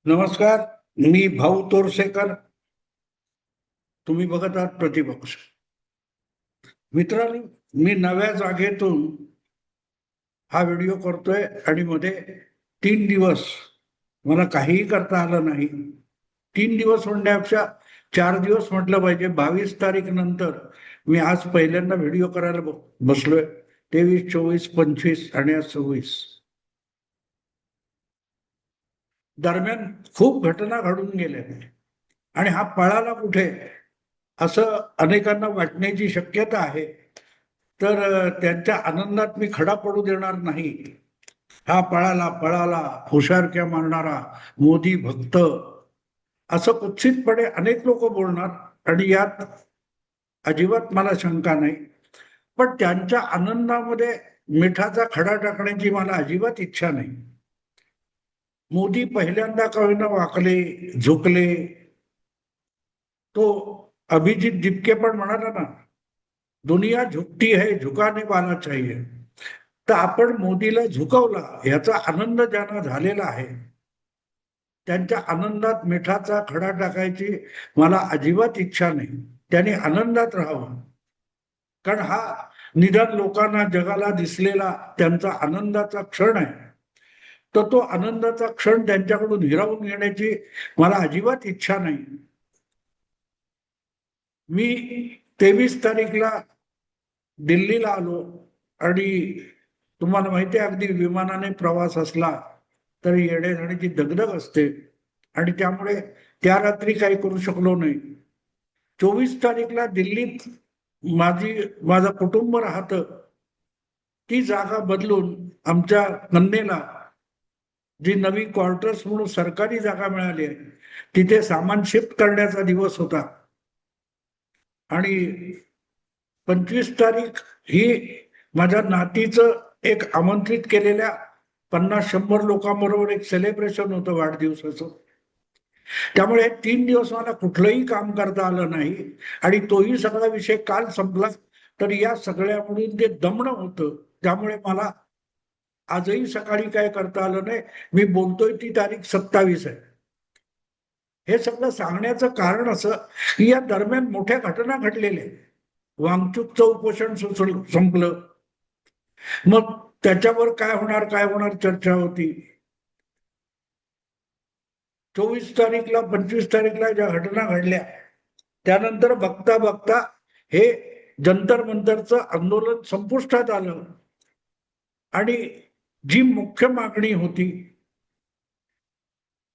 नमस्कार. मी भाऊ तोरसेकर. तुम्ही बघत आहात प्रतिपक्ष. मित्रांनो, मी नव्या जागेतून हा व्हिडिओ करतोय आणि मध्ये 3 दिवस मला काहीही करता आलं नाही. 3 दिवस म्हणण्यापेक्षा 4 दिवस म्हटलं पाहिजे. 22 तारीख नंतर मी आज पहिल्यांदा व्हिडिओ करायला बसलोय. 23, 24, 25 आणि आज 26 दरम्यान खूप घटना घडून गेल्या आणि हा पळाला कुठे असं अनेकांना वाटण्याची शक्यता आहे. तर त्यांच्या आनंदात मी खडा पडू देणार नाही. हा पळाला पळाला हुशारक्या मारणारा मोदी भक्त असं कुत्सितपणे अनेक लोक बोलणार आणि यात अजिबात मला शंका नाही. पण त्यांच्या आनंदामध्ये मिठाचा खडा टाकण्याची मला अजिबात इच्छा नाही. मोदी पहिल्यांदा का होईना वाकले, झुकले. तो अभिजित दिपके पण म्हणाला ना, दुनिया झुकती है, झुकाने वाला चाहिए. तर आपण मोदीला झुकवला याचा आनंद ज्यांना झालेला आहे त्यांच्या आनंदात मिठाचा खडा टाकायची मला अजिबात इच्छा नाही. त्यांनी आनंदात राहावं, कारण हा निदान लोकांना जगाला दिसलेला त्यांचा आनंदाचा क्षण आहे. तर तो आनंदाचा क्षण त्यांच्याकडून हिरावून घेण्याची मला अजिबात इच्छा नाही. मी 23 तारीखला दिल्लीला आलो आणि तुम्हाला माहिती आहे अगदी विमानाने प्रवास असला तरी येण्याजाण्याची दगदग असते आणि त्यामुळे त्या रात्री काही करू शकलो नाही. 24 तारीखला दिल्लीत माझं कुटुंब राहतं, ती जागा बदलून आमच्या कन्येला जी नवी क्वार्टर्स म्हणून सरकारी जागा मिळाली आहे तिथे सामान शिफ्ट करण्याचा दिवस होता. आणि 25 तारीख ही माझ्या नातीचं एक आमंत्रित केलेल्या 50-100 लोकांबरोबर एक सेलिब्रेशन होतं वाढदिवसाचं. त्यामुळे हे 3 दिवस मला कुठलंही काम करता आलं नाही आणि तोही सगळा विषय काल संपला. तर या सगळ्यामधून जे दमणं होतं त्यामुळे मला आजही सकाळी काय करता आलं नाही. मी बोलतोय ती तारीख 27 आहे. हे सगळं सांगण्याचं कारण असं की या दरम्यान मोठ्या घटना घडलेल्या. वांगचूकचं उपोषण संपलं, मग त्याच्यावर काय होणार चर्चा होती. 24 तारीखला 25 तारीखला ज्या घटना घडल्या त्यानंतर बघता बघता हे जंतर मंतरचं आंदोलन संपुष्टात आलं आणि जी मुख्य मागणी होती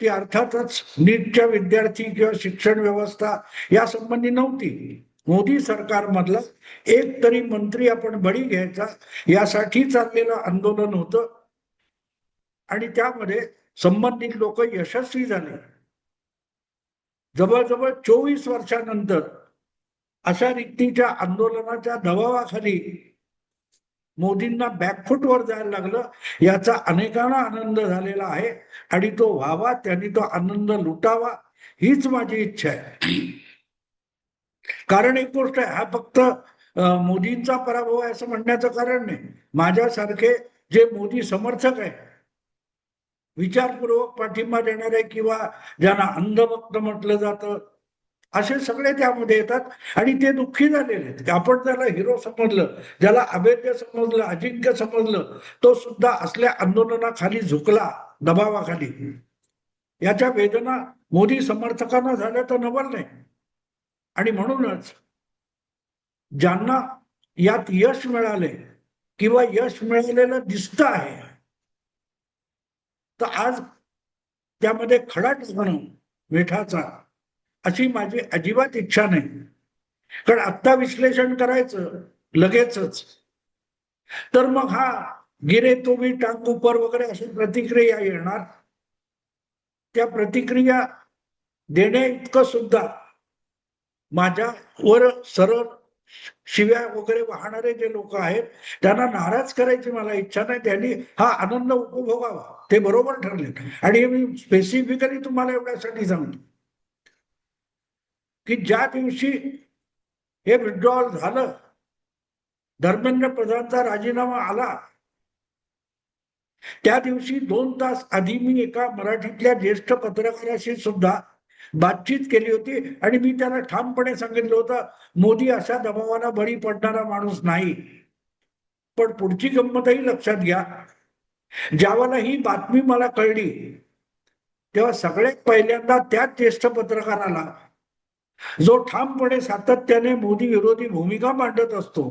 ती अर्थातच नीटच्या विद्यार्थी किंवा शिक्षण व्यवस्था या संबंधी नव्हती. मोदी सरकारमधला एक तरी मंत्री आपण बळी घ्यायचा यासाठी चाललेलं आंदोलन होतं आणि त्यामध्ये संबंधित लोक यशस्वी झाले. जवळजवळ 24 वर्षानंतर अशा रीतीच्या आंदोलनाच्या दबावाखाली मोदींना बॅकफुटवर जायला लागलं याचा अनेकांना आनंद झालेला आहे आणि तो व्हावा, त्यांनी तो आनंद लुटावा हीच माझी इच्छा आहे. कारण एक गोष्ट आहे, हा फक्त मोदींचा पराभव आहे असं म्हणण्याचं कारण नाही. माझ्यासारखे जे मोदी समर्थक आहे, विचारपूर्वक पाठिंबा देणारे किंवा ज्यांना अंधभक्त म्हटलं जातं असे सगळे त्यामध्ये येतात आणि ते दुःखी झालेले आहेत. आपण त्याला हिरो समजलं, ज्याला अभेद्य समजलं, अजिंक्य समजलं, तो सुद्धा असल्या आंदोलनाखाली झुकला, दबावाखाली. याच्या वेदना मोदी समर्थकांना झाल्या तर नवल नाही. आणि म्हणूनच ज्यांना यात यश मिळाले किंवा यश मिळालेलं दिसत आहे तर आज त्यामध्ये खडा टाकणं मिठाचा अशी माझी अजिबात इच्छा नाही. कारण आत्ता विश्लेषण करायचं लगेचच तर मग हा गिरे तो भी टांग ऊपर वगैरे अशी प्रतिक्रिया येणार. त्या प्रतिक्रिया देणे इतकं सुद्धा माझ्यावर सरळ शिव्या वगैरे वाहणारे जे लोक आहेत त्यांना नाराज करायची मला इच्छा नाही. त्यांनी हा आनंद उपभोगावा, ते बरोबर ठरले. आणि मी स्पेसिफिकली तुम्हाला एवढ्यासाठी सांगतो की ज्या दिवशी हे विड्रॉल झालं, धर्मेंद्र प्रधानचा राजीनामा आला, त्या दिवशी 2 तास आधी मी एका मराठीतल्या ज्येष्ठ पत्रकाराशी सुद्धा बातचीत केली होती आणि मी त्याला ठामपणे सांगितलं होतं, मोदी अशा दबावाला बळी पडणारा माणूस नाही. पण पुढची गंमतही लक्षात घ्या, ज्यावेळेला ही बातमी मला कळली तेव्हा सगळ्यात पहिल्यांदा त्याच ज्येष्ठ पत्रकाराला, जो ठामपणे सातत्याने मोदी विरोधी भूमिका मांडत असतो,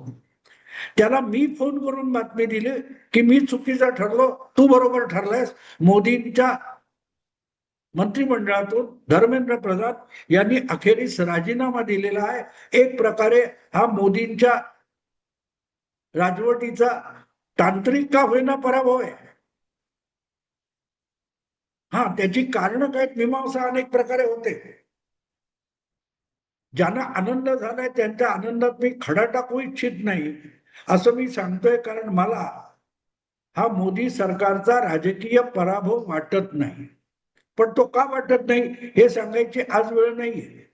त्याला मी फोन करून बातमी दिली की मी चुकीचा ठरलो, तू बरोबर ठरलायस. मोदींच्या मंत्रिमंडळातून धर्मेंद्र प्रधान यांनी अखेरीस राजीनामा दिलेला आहे. एक प्रकारे हा मोदींच्या राजवटीचा तांत्रिक का होईना पराभव आहे. हा, त्याची कारण काय, मीमांसा अनेक प्रकारे होते. ज्यांना आनंद झालाय त्यांच्या आनंदात मी खडा टाकू इच्छित नाही असं मी सांगतोय, कारण मला हा मोदी सरकारचा राजकीय पराभव वाटत नाही. पण तो का वाटत नाही हे सांगायची आज वेळ नाहीये.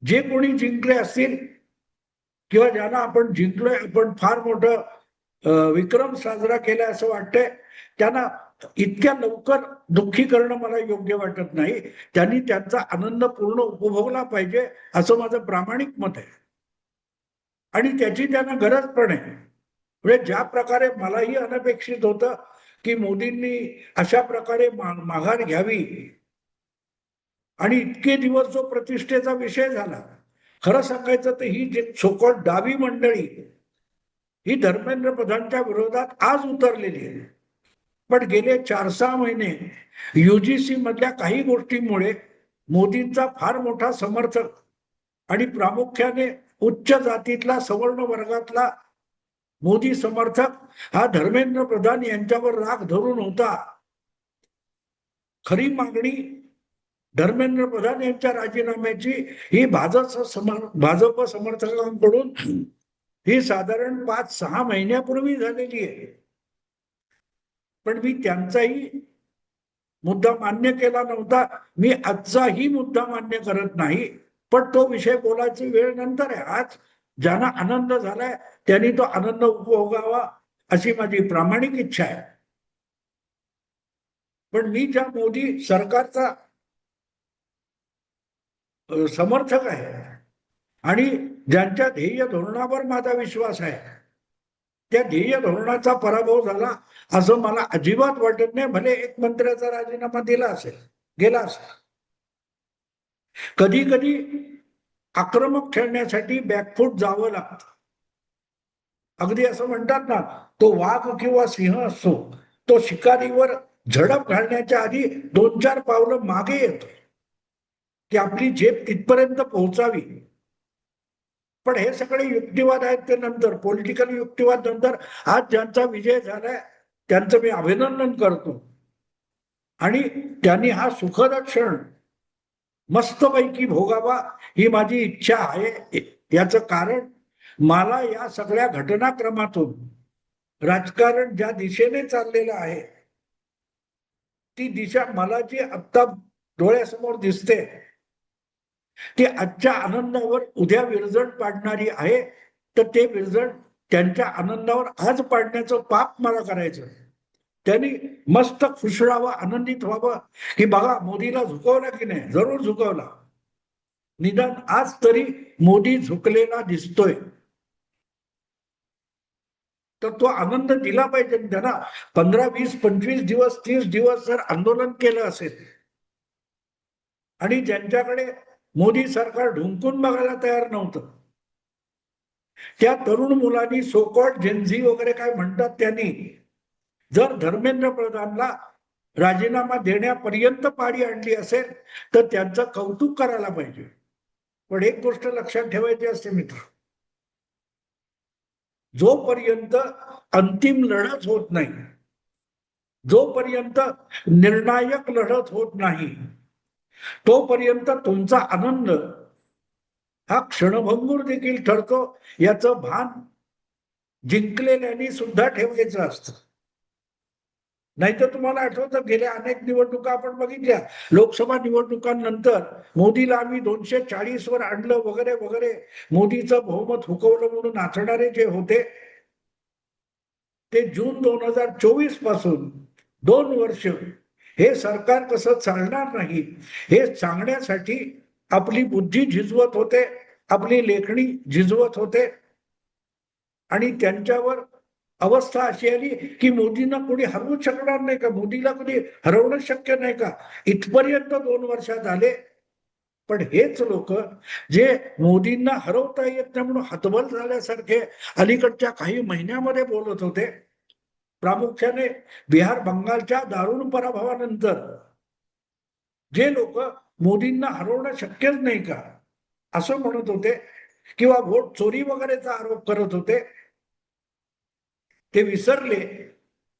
जे कोणी जिंकले असतील किंवा ज्यांना आपण जिंकलोय, आपण फार मोठं विक्रम साजरा केला असं वाटतंय, त्यांना इतक्या लवकर दुःखी करणं मला योग्य वाटत नाही. त्यांनी त्यांचा आनंद पूर्ण उपभोगला पाहिजे असं माझं प्रामाणिक मत आहे आणि त्याची त्यांना गरज पण आहे. म्हणजे ज्या प्रकारे मलाही अनपेक्षित होतं की मोदींनी अशा प्रकारे माघार घ्यावी आणि इतके दिवस जो प्रतिष्ठेचा विषय झाला, खरं सांगायचं तर ही जी सोकॉल्ड डावी मंडळी ही धर्मेंद्र प्रधानच्या विरोधात आज उतरलेली आहे. पण गेले 4-6 महिने युजीसी मधल्या काही गोष्टींमुळे मोदींचा फार मोठा समर्थक आणि प्रामुख्याने उच्च जातीतला सवर्ण वर्गातला मोदी समर्थक हा धर्मेंद्र प्रधान यांच्यावर राग धरून होता. खरी मागणी धर्मेंद्र प्रधान यांच्या राजीनाम्याची ही भाजप समर्थकांकडून ही साधारण 5-6 महिन्यापूर्वी झालेली आहे. पण मी त्यांचाही मुद्दा मान्य केला नव्हता. मी आजचाही मुद्दा मान्य करत नाही, पण तो विषय बोलायची वेळ नंतर आहे. आज ज्यांना आनंद झालाय त्यांनी तो आनंद उपभोगावा अशी माझी प्रामाणिक इच्छा आहे. पण मी ज्या मोदी सरकारचा समर्थक आहे आणि ज्यांच्या ध्येय धोरणावर माझा विश्वास आहे, त्या ध्येय धोरणाचा पराभव झाला असं मला अजिबात वाटत नाही. भले एक मंत्र्याचा राजीनामा दिला असेल, गेला असेल. कधी कधी आक्रमक खेळण्यासाठी बॅकफूट जावं लागतं. अगदी असं म्हणतात ना, तो वाघ किंवा सिंह असतो, तो शिकारीवर झडप घालण्याच्या आधी 2-4 पावलं मागे येतो की आपली झेप तिथपर्यंत पोहोचावी. पण हे सगळे युक्तिवाद आहेत ते नंतर, पॉलिटिकल युक्तिवाद नंतर. आज ज्यांचा विजय झालाय त्यांचं मी अभिनंदन करतो आणि त्यांनी हा सुखद क्षण मस्तपैकी भोगावा ही माझी इच्छा आहे. याचं कारण मला या सगळ्या घटनाक्रमातून राजकारण ज्या दिशेने चाललेलं आहे, ती दिशा मला जी आत्ता डोळ्यासमोर दिसते ती आजच्या आनंदावर उद्या विरजण पाडणारी आहे. तर ते विरजण त्यांच्या आनंदावर आज पाडण्याचं पाप मला करायचं. त्यांनी मस्त खुश राहावं, आनंदित व्हावं की बघा मोदीला झुकवला की नाही. जरूर झुकवला, निदान आज तरी मोदी झुकलेला दिसतोय. तर तो आनंद दिला पाहिजे त्यांना. 15, 20, 25 दिवस, 30 दिवस जर आंदोलन केलं असेल आणि ज्यांच्याकडे मोदी सरकार ढुंकून बघायला तयार नव्हतं, त्या तरुण मुलांनी, सोकॉल्ड जेनझी वगैरे काय म्हणतात, त्यांनी जर धर्मेंद्र प्रधानला राजीनामा देण्यापर्यंत पाडी आणली असेल तर त्यांचं कौतुक करायला पाहिजे. पण एक गोष्ट लक्षात ठेवायची असते मित्र, जोपर्यंत अंतिम लढत होत नाही, जोपर्यंत निर्णायक लढत होत नाही, तोपर्यंत तुमचा आनंद हा क्षणभंगूर देखील ठरतो. याचं भान जिंकलेल्यांनी सुद्धा ठेवायचं असतं. नाहीतर तुम्हाला आठवतं गेल्या अनेक निवडणुका आपण बघितल्या, लोकसभा निवडणुकांनंतर मोदीला आम्ही 240 वर आणलं वगैरे वगैरे, मोदीचं बहुमत हुकवलं म्हणून नाचणारे जे होते ते जून 2024 पासून 2 वर्ष हे सरकार कसं चालणार नाही हे सांगण्यासाठी आपली बुद्धी झिजवत होते, आपली लेखणी झिजवत होते. आणि त्यांच्यावर अवस्था अशी आली की मोदींना कोणी हरवू शकणार नाही का, मोदीला कोणी हरवणं शक्य नाही का, इथपर्यंत 2 वर्षात आले. पण हेच लोक जे मोदींना हरवता येत नाही म्हणून हतबल झाल्यासारखे अलीकडच्या काही महिन्यामध्ये बोलत होते, प्रामुख्याने बिहार बंगालच्या दारुण पराभवानंतर जे लोक मोदींना हरवणं शक्यच नाही का असं म्हणत होते किंवा वोट चोरी वगैरेचा आरोप करत होते, ते विसरले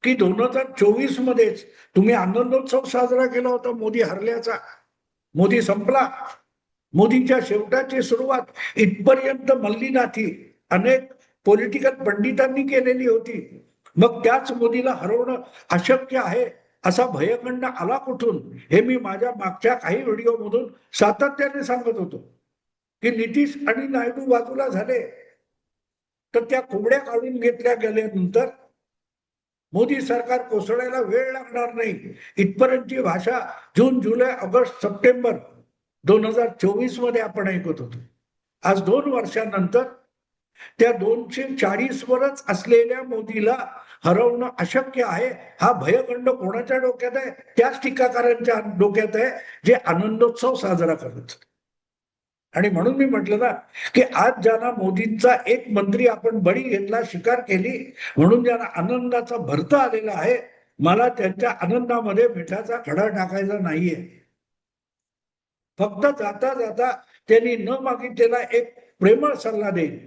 की 2024 मध्येच तुम्ही आनंदोत्सव साजरा केला होता मोदी हरल्याचा. मोदी संपला. मोदींच्या शेवटाची सुरुवात इथपर्यंत मल्लीनाथी अनेक पॉलिटिकल पंडितांनी केलेली होती. मग त्याच मोदीला हरवणं अशक्य आहे असा भयखंड आला कुठून, हे मी माझ्या मागच्या काही व्हिडिओ मधून सातत्याने सांगत होतो की नितीश आणि नायडू बाजूला झाले तर त्या कोंबड्या काढून घेतल्या गेल्यानंतर मोदी सरकार कोसळायला वेळ लागणार नाही इथपर्यंतची भाषा जून, जुलै, ऑगस्ट, सप्टेंबर 2024 मध्ये आपण ऐकत होतो. आज 2 वर्षानंतर त्या 240 वरच असलेल्या मोदीला हरवणं अशक्य आहे हा भयखंड कोणाच्या डोक्यात आहे? त्याच टीकाकारांच्या डोक्यात आहे जे आनंदोत्सव साजरा करत. आणि म्हणून मी म्हटलं ना की आज ज्यांना मोदींचा एक मंत्री आपण बळी घेतला, शिकार केली, म्हणून ज्यांना आनंदाचा भरत आलेला आहे, मला त्यांच्या आनंदामध्ये मिठाचा खडा टाकायचा नाहीये. फक्त जाता जाता त्यांनी न मागितलेला एक प्रेमळ सल्ला देईल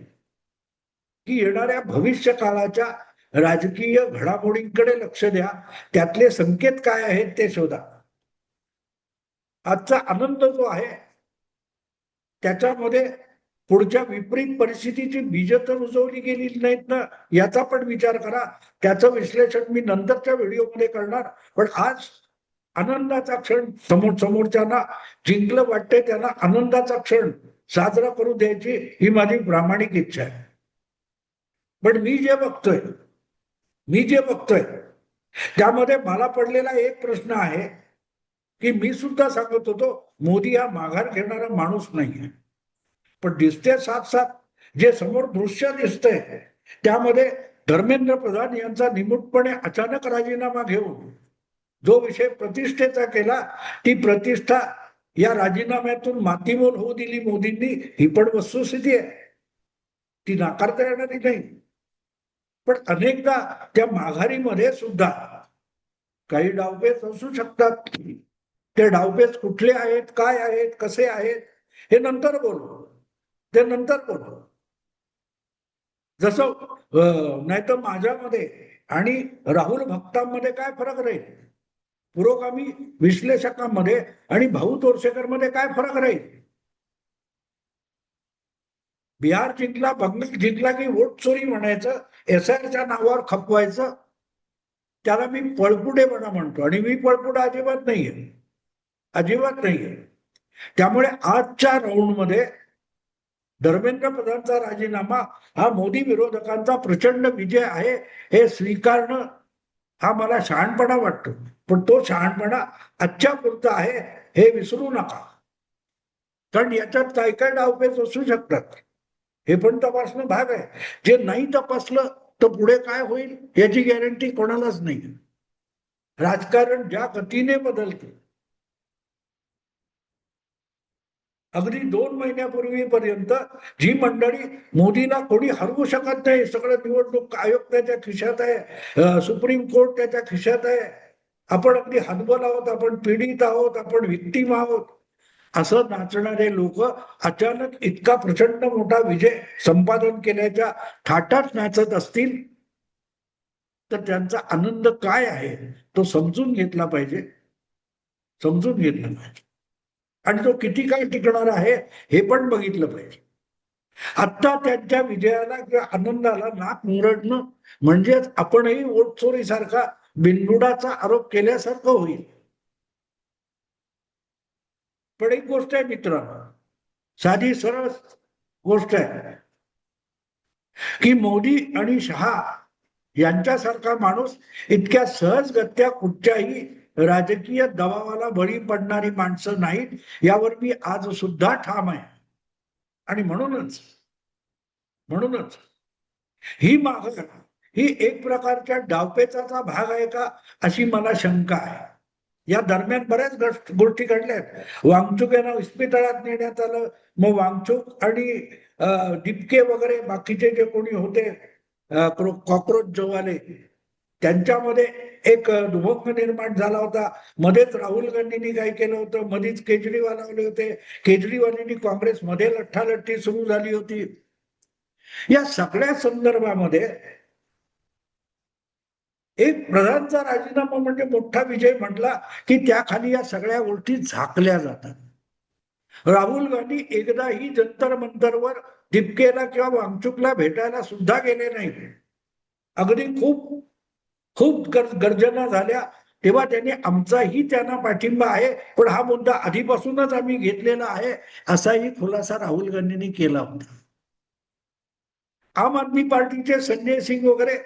की येणाऱ्या भविष्य काळाच्या राजकीय घडामोडींकडे लक्ष द्या, त्यातले संकेत काय आहेत ते शोधा. आजचा आनंद जो आहे त्याच्यामध्ये पुढच्या विपरीत परिस्थितीची बीज तर रुजवली गेलेली नाहीत ना, याचा पण विचार करा. त्याचं विश्लेषण मी नंतरच्या व्हिडिओमध्ये करणार. पण आज आनंदाचा क्षण समोरच्यांना जिंकलं वाटतंय त्यांना आनंदाचा क्षण साजरा करू द्यायची ही माझी प्रामाणिक इच्छा आहे. पण मी जे बघतोय त्यामध्ये मला पडलेला एक प्रश्न आहे की मी सुद्धा सांगत होतो मोदी हा माघार घेणारा माणूस नाहीये, पण दिसते साथ साथ जे समोर दृश्य दिसतंय त्यामध्ये धर्मेंद्र प्रधान यांचा निमूटपणे अचानक राजीनामा घेऊन जो विषय प्रतिष्ठेचा केला, ती प्रतिष्ठा या राजीनाम्यातून मातीमोल होऊ दिली मोदींनी, ही पण वस्तुस्थिती आहे, ती नाकारता येणारी नाही. पण अनेकदा त्या माघारीमध्ये सुद्धा काही डावपेच असू शकतात. ते डावपेच कुठले आहेत, काय आहेत, कसे आहेत हे नंतर बोलू, ते नंतर बोलू. जसं नाही तर माझ्यामध्ये आणि राहुल भक्तांमध्ये काय फरक राहील, पुरोगामी विश्लेषकांमध्ये आणि भाऊ तोरसेकर मध्ये काय फरक राहील. बिहार जिंकला, बंगाल जिंकला की वोट चोरी म्हणायचं, एसआयच्या नावावर खपवायचं, त्याला मी पळपुडेपणा म्हणतो. आणि मी पळपुडा अजिबात नाहीये, अजिबात नाहीये. त्यामुळे आजच्या राऊंड मध्ये धर्मेंद्र प्रधानचा राजीनामा हा मोदी विरोधकांचा प्रचंड विजय आहे हे स्वीकारणं हा मला शहाणपणा वाटतो. पण तो शहाणपणा आजच्या पुरता आहे हे विसरू नका, कारण याच्यात काय काय डावपेच असू शकतात हे पण तपासणं भाग आहे. जे नाही तपासलं तर पुढे काय होईल याची गॅरंटी कोणालाच नाही. राजकारण ज्या गतीने बदलते, अगदी 2 महिन्यापूर्वीपर्यंत जी मंडळी मोदीला कोणी हरवू शकत नाही, सगळं निवडणूक आयोग त्याच्या खिशात आहे, सुप्रीम कोर्ट त्याच्या खिशात आहे, आपण अगदी हतबल आहोत, आपण पीडित आहोत, आपण व्हिक्टीम आहोत, असं नाचणारे लोक अचानक इतका प्रचंड मोठा विजय संपादन केल्याच्या थाटात नाचत असतील तर त्यांचा आनंद काय आहे तो समजून घेतला पाहिजे, समजून घेतला पाहिजे. आणि तो किती काळ टिकणार आहे हे पण बघितलं पाहिजे. आता त्यांच्या विजयाला किंवा आनंदाला नाक मुरडणं म्हणजेच आपणही वोट चोरीसारखा बिनबुडाचा आरोप केल्यासारखं होईल. पण एक गोष्ट आहे मित्रांनो, साधी सरळ गोष्ट आहे की मोदी आणि शहा यांच्यासारखा माणूस इतक्या सहजगत्या कुठच्याही राजकीय दबावाला बळी पडणारी माणसं नाहीत, यावर मी आज सुद्धा ठाम आहे. आणि म्हणूनच ही माघार ही एक प्रकारच्या डावपेचाचा भाग आहे का, अशी मला शंका आहे. या दरम्यान बऱ्याच गोष्टी घडल्यात. वांगचुक यांना इस्पितळात नेण्यात आलं. मग वांगचुक आणि दिपके वगैरे बाकीचे जे कोणी होते कॉक्रोच जवाले, त्यांच्यामध्ये एक दुभंग निर्माण झाला होता. मध्येच राहुल गांधींनी काय केलं होतं, मध्येच केजरीवाल आले होते, केजरीवालांनी काँग्रेसमध्ये लठ्ठालठ्ठी सुरू झाली होती. या सगळ्या संदर्भामध्ये एक प्रधानचा राजीनामा म्हणजे मोठा विजय म्हटला की त्याखाली या सगळ्या गोष्टी झाकल्या जातात. राहुल गांधी एकदाही जंतर मंतरवर दिपकेला किंवा वांगचुकला भेटायला सुद्धा गेले नाही. अगदी खूप खूप गर्जना झाल्या तेव्हा त्यांनी आमचाही त्यांना पाठिंबा आहे, पण हा मुद्दा आधीपासूनच आम्ही घेतलेला आहे, असाही खुलासा राहुल गांधींनी केला होता. आम आदमी पार्टीचे संजय सिंग वगैरे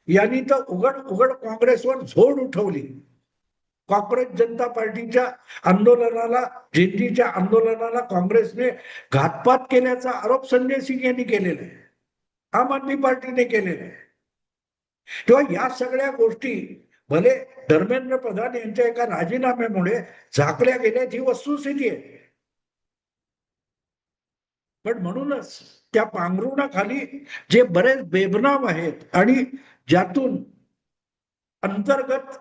यांनी तर उघड उघड काँग्रेसवर झोड उठवली. कॉक्रोच जनता पार्टीच्या आंदोलनाला, झेंडीच्या आंदोलनाला काँग्रेसने घातपात केल्याचा आरोप संजय सिंग यांनी केलेला आहे, आम आदमी पार्टीने केलेला आहे. तेव्हा या सगळ्या गोष्टी भले धर्मेंद्र प्रधान यांच्या एका राजीनाम्यामुळे झाकल्या गेल्या, ही वस्तुस्थिती आहे. पण म्हणूनच त्या पांघरुणाखाली जे बरेच बेबनाम आहेत आणि ज्यातून अंतर्गत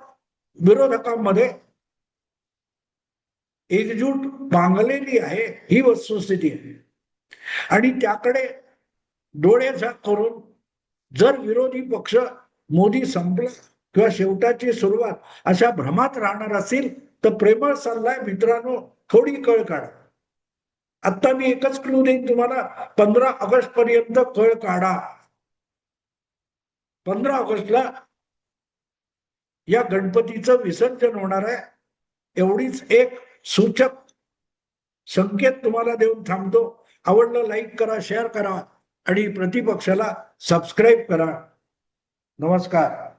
विरोधकांमध्ये एकजूट बांगलेली आहे, ही वस्तुस्थिती आहे. आणि त्याकडे डोळे झाक करून जर विरोधी पक्ष मोदी संपला किंवा शेवटाची सुरुवात अशा भ्रमात राहणार असेल तर प्रेमळ सल्ला आहे मित्रांनो, थोडी कळ काढा. आता मी एकच क्लू देईन तुम्हाला, 15 ऑगस्ट पर्यंत कळ काढा. 15 ऑगस्टला या गणपतीचं विसर्जन होणार आहे. एवढीच एक सूचक संकेत तुम्हाला देऊन थांबतो. आवडलं लाईक करा, शेअर करा आणि प्रतिपक्षाला सबस्क्राईब करा. नमस्कार.